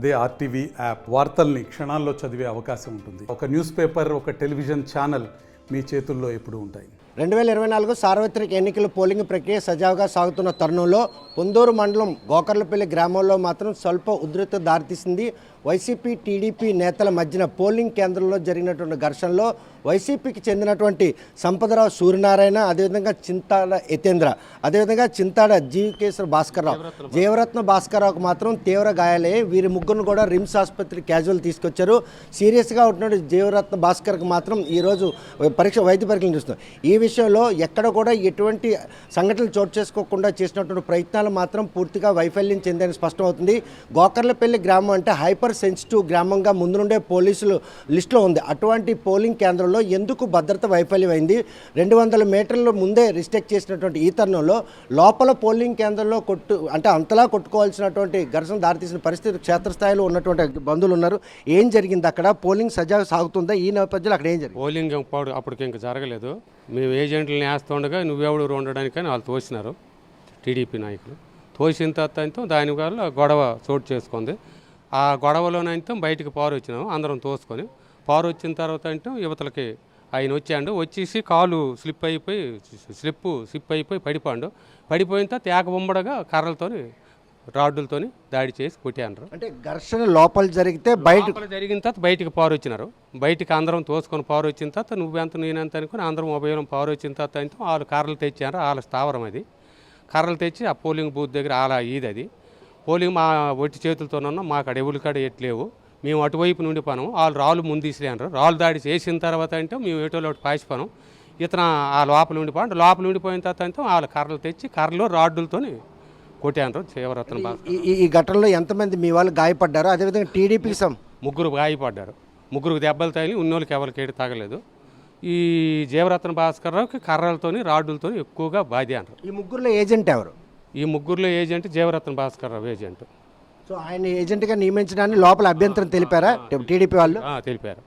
అదే RTV app వార్తల్ని క్షణాల్లో చదివే అవకాశం ఉంటుంది. ఒక న్యూస్ పేపర్, ఒక టెలివిజన్ ఛానల్ మీ చేతుల్లో ఎప్పుడూ ఉంటాయి. 2024 సార్వత్రిక ఎన్నికల పోలింగ్ ప్రక్రియ సజావుగా సాగుతున్న తరుణంలో పొందూరు మండలం గోకర్లపల్లి గ్రామంలో మాత్రం స్వల్ప ఉధృత దారితీసింది. వైసీపీ టీడీపీ నేతల మధ్యన పోలింగ్ కేంద్రంలో జరిగినటువంటి ఘర్షణలో వైసీపీకి చెందినటువంటి సంపదరావు సూర్యనారాయణ, అదేవిధంగా చింతాడ యతేంద్ర, అదేవిధంగా చింతాడ జీవికేశ్వర భాస్కర్రావు, జీవరత్న భాస్కర్రావుకు మాత్రం తీవ్ర గాయాలయ్యాయి. వీరి ముగ్గురును కూడా రిమ్స్ ఆసుపత్రి క్యాజువల్ తీసుకొచ్చారు. సీరియస్గా ఉంటున్న జీవరత్న భాస్కర్కి మాత్రం ఈరోజు వైద్య పరీక్షలు చేస్తున్నారు. ఈ విషయంలో ఎక్కడ కూడా ఎటువంటి సంఘటనలు చోటు చేసుకోకుండా చేసినటువంటి ప్రయత్నాలు మాత్రం పూర్తిగా వైఫల్యం చెందని స్పష్టమవుతుంది. గోకర్లపల్లి గ్రామం అంటే హైపర్ సెన్సిటివ్ గ్రామంగా ముందు నుండే పోలీసులు లిస్టులో ఉంది. అటువంటి పోలింగ్ కేంద్రంలో ఎందుకు భద్రత వైఫల్యమైంది? 200 మీటర్ల ముందే రిస్ట్రిక్ట్ చేసినటువంటి ఈ తరుణంలో లోపల పోలింగ్ కేంద్రంలో అంతలా కొట్టుకోవాల్సినటువంటి ఘర్షణ దారితీసిన పరిస్థితి క్షేత్రస్థాయిలో ఉన్నటువంటి బంధువులు ఉన్నారు. ఏం జరిగింది అక్కడ? పోలింగ్ సజావుగా సాగుతుందా? ఈ నేపథ్యంలో అక్కడ ఏం జరిగింది? పోలింగ్ అప్పటికి ఇంకా జరగలేదు. మేము ఏజెంట్లను వేస్తుండగా నువ్వెవడు ఉండడానికని వాళ్ళు తోసినారు. టీడీపీ నాయకులు తోసిన తర్వాత దానివల్ల గొడవ చోటు చేసుకుంది. ఆ గొడవలోనైతే బయటికి పారు వచ్చినాము. అందరం తోసుకొని పారు వచ్చిన తర్వాత యువతలకి ఆయన వచ్చేసి కాలు స్లిప్ అయిపోయి పడిపోయిన తర్వాత ఏకబొమ్మడగా కర్రలతోని రాడ్డులతోని దాడి చేసి కొట్టారు. అంటే ఘర్షణ లోపల జరిగితే జరిగిన తర్వాత బయటికి పారు వచ్చినారు. బయటికి అందరం తోసుకొని పారు వచ్చిన తర్వాత నువ్వెంత నేనెంత అనుకుని అందరం ఉభయం పారు వచ్చిన తర్వాత వాళ్ళు కర్రలు తెచ్చారు. వాళ్ళ స్థావరం అది. కర్రలు తెచ్చి ఆ పోలింగ్ బూత్ దగ్గర అలా అది పోలింగ్ మా ఒట్టి చేతులతోనున్నాం. మాకు అడవులు కాడ ఎట్లేవు. మేము అటువైపు నుండి పోనాం. వాళ్ళు రాళ్ళు ముందు తీసుకున్నారు. రాళ్ళు దాడి చేసిన తర్వాత మేము ఎటోలో పాసిపోనాం. ఇతను ఆ లోపల ఉండిపోయిన తర్వాత వాళ్ళ కర్రలు తెచ్చి కర్రలు రాడ్డులతోని కొట్టారు. జీవరత్న ఈ ఘటనలో ఎంతమంది మీ వాళ్ళు గాయపడ్డారు? అదేవిధంగా టీడీపీ ముగ్గురు గాయపడ్డారు. ముగ్గురికి దెబ్బలు తగిలి, ఉన్నోళ్ళకి ఎవరికి ఏడు తగలేదు. ఈ జీవరత్న భాస్కర్రావుకి కర్రలతోని రాడ్డులతో ఎక్కువగా బాధ్యారు. ఈ ముగ్గురులో ఏజెంట్ ఎవరు? ఈ ముగ్గురులో agent Jeevaratna Bhaskar Rao agent. So ఆయన ఏజెంట్గా నియమించడానికి లోపల అభ్యంతరం తెలిపారా టీడీపీ వాళ్ళు? తెలిపారు.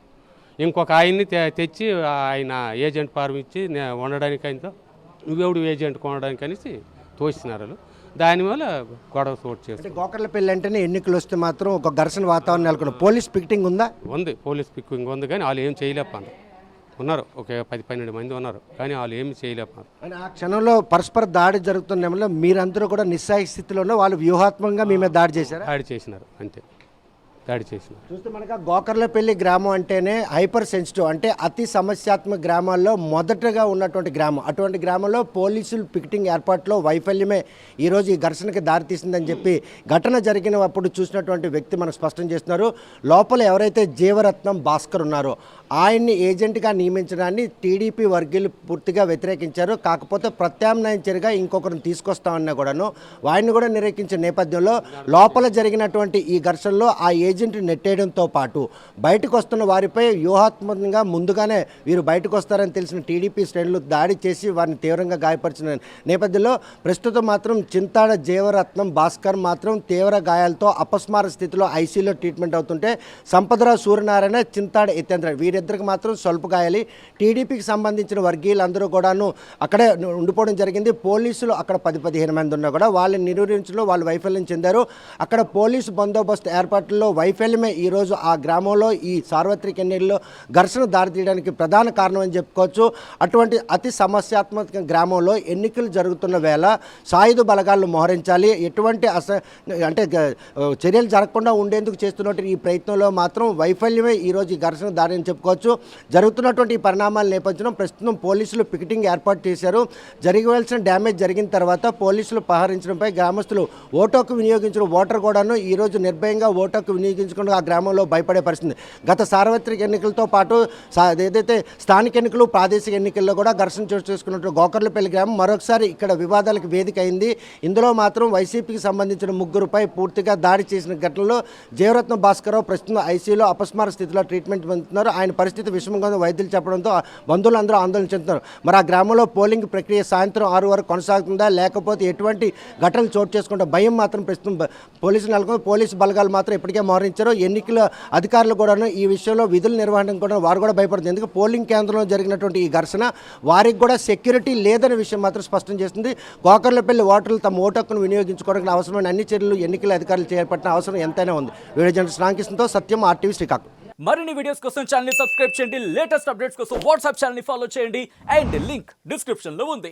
ఇంకొక ఆయన్ని తెచ్చి ఆయన ఏజెంట్ ఫారం ఇచ్చి ఉండడానికి ఆయనతో నువ్వెవడు ఏజెంట్ కొనడానికి అనేసి తోసినారు. దానివల్ల గొడవ చోటు చేస్తారు. గోకర్లపల్లి అంటేనే ఎన్నికలు వస్తే మాత్రం ఒక ఘర్షణ వాతావరణం నెలకొంది. పోలీస్ పికెటింగ్ ఉందా? ఉంది, పోలీస్ పికెటింగ్ ఉంది. కానీ వాళ్ళు ఏం చేయలేకపోయారు. ఉన్నారు, ఒక 10-12 మంది ఉన్నారు, కానీ వాళ్ళు ఏమి చేయలేకపోయారు. ఆ క్షణంలో పరస్పర దాడి జరుగుతున్న మీరందరూ కూడా నిస్సాయ స్థితిలోనే వాళ్ళు వ్యూహాత్మకంగా మీ మీద దాడి చేశారు. దాడి చేసినారు అంతే. దాడి చేసినారు. చూస్తే మనకు గోకర్లపల్లి గ్రామం అంటేనే హైపర్ సెన్సిటివ్, అంటే అతి సమస్యాత్మక గ్రామాల్లో మొదటగా ఉన్నటువంటి గ్రామం. అటువంటి గ్రామంలో పోలీసులు పికెటింగ్ ఏర్పాట్లో వైఫల్యమే ఈరోజు ఈ ఘర్షణకి దారితీసిందని చెప్పి ఘటన జరిగినప్పుడు చూసినటువంటి వ్యక్తి మనకు స్పష్టం చేస్తున్నారు. లోపల ఎవరైతే జీవరత్నం భాస్కర్ ఉన్నారో ఆయన్ని ఏజెంట్గా నియమించడాన్ని టీడీపీ వర్గీయులు పూర్తిగా వ్యతిరేకించారు. కాకపోతే ప్రత్యామ్నాయం చర్యగా ఇంకొకరిని తీసుకొస్తామన్నా కూడాను వారిని కూడా నిరేకించిన నేపథ్యంలో లోపల జరిగినటువంటి ఈ ఘర్షణలో ఆ ఏజెంట్ నెట్టేయడంతో పాటు బయటకు వస్తున్న వారిపై వ్యూహాత్మకంగా ముందుగానే వీరు బయటకు వస్తారని తెలిసిన టీడీపీ శ్రేణులు దాడి చేసి వారిని తీవ్రంగా గాయపరిచిన నేపథ్యంలో ప్రస్తుతం మాత్రం చింతాడ జీవరత్నం భాస్కర్ మాత్రం తీవ్ర గాయాలతో అపస్మార స్థితిలో ఐసీయూలో ట్రీట్మెంట్ అవుతుంటే సంపదరావు సూర్యనారాయణ, చింతాడ యతేంద్ర వీరిద్దరికి మాత్రం స్వల్ప గాయాలి. టీడీపీకి సంబంధించిన వర్గీయులందరూ కూడాను అక్కడే ఉండిపోవడం జరిగింది. పోలీసులు అక్కడ 10-15 మంది ఉన్నా కూడా వాళ్ళని నిర్వహించడంలో వాళ్ళు వైఫల్యం చెందారు. అక్కడ పోలీసు బందోబస్తు ఏర్పాట్లలో వైఫల్యమే ఈరోజు ఆ గ్రామంలో ఈ సార్వత్రిక ఎన్నికల్లో ఘర్షణ దారితీయడానికి ప్రధాన కారణం అని చెప్పుకోవచ్చు. అటువంటి అతి సమస్యాత్మక గ్రామంలో ఎన్నికలు జరుగుతున్న వేళ సాయుధ బలగాలను మోహరించాలి. ఎటువంటి చర్యలు జరగకుండా ఉండేందుకు చేస్తున్నట్టు ఈ ప్రయత్నంలో మాత్రం వైఫల్యమే ఈరోజు ఈ ఘర్షణ దారి అని చెప్పుకోవచ్చు. జరుగుతున్నటువంటి ఈ పరిణామాల నేపథ్యంలో ప్రస్తుతం పోలీసులు పికెటింగ్ ఏర్పాటు చేశారు. జరగవలసిన డ్యామేజ్ జరిగిన తర్వాత పోలీసులు పహరించడంపై గ్రామస్తులు ఓటుకు వినియోగించిన ఓటర్ కూడాను ఈరోజు నిర్భయంగా ఓటుకు వినియోగించుకుంటూ ఆ గ్రామంలో భయపడే పరిస్థితి. గత సార్వత్రిక ఎన్నికలతో పాటు ఏదైతే స్థానిక ఎన్నికలు, ప్రాదేశిక ఎన్నికల్లో కూడా ఘర్షణ చోటు చేసుకున్నట్టు గోకర్లపల్లి గ్రామం మరొకసారి ఇక్కడ వివాదాలకు వేదిక అయింది. ఇందులో మాత్రం వైసీపీకి సంబంధించిన ముగ్గురుపై పూర్తిగా దాడి చేసిన ఘటనలో జీవరత్న భాస్కర్రావు ప్రస్తుతం ఐసీయూలో అపస్మార స్థితిలో ట్రీట్మెంట్ పొందుతున్నారు. ఆయన పరిస్థితి విషమంగా ఉందని వైద్యులు చెప్పడంతో బంధువులు అందరూ ఆందోళన చెందుతున్నారు. మరి ఆ గ్రామంలో పోలింగ్ ప్రక్రియ సాయంత్రం 6 వరకు కొనసాగుతుందా లేకపోతే ఎటువంటి ఘటనలు చోటు చేసుకుంటే భయం మాత్రం ప్రస్తుతం పోలీసులు నెలకొని పోలీసు బలగాలు మాత్రం ఇప్పటికే మోహరించారు. ఎన్నికల అధికారులు కూడా ఈ విషయంలో విధులు నిర్వహణ కూడా వారు కూడా భయపడుతుంది. ఎందుకంటే పోలింగ్ కేంద్రంలో జరిగినటువంటి ఈ ఘర్షణ వారికి కూడా సెక్యూరిటీ లేదనే విషయం మాత్రం స్పష్టం చేస్తుంది. గోకర్లపల్లి ఓటర్లు తమ ఓటు హక్కును వినియోగించుకోవడానికి అవసరమైన అన్ని చర్యలు ఎన్నికల అధికారులు చేపట్టిన అవసరం ఎంతైనా ఉంది. వీడియో జర్నలిస్ట్ రామకృష్ణతో సత్యం, RTV శ్రీకాకుళం. మరిన్ని వీడియోస్ కోసం ఛానల్ ని సబ్స్క్రైబ్ చేయండి. లేటెస్ట్ అప్డేట్స్ కోసం వాట్సాప్ ఛానల్ ని ఫాలో చేయండి. అండ్ లింక్ డిస్క్రిప్షన్ లో ఉంది.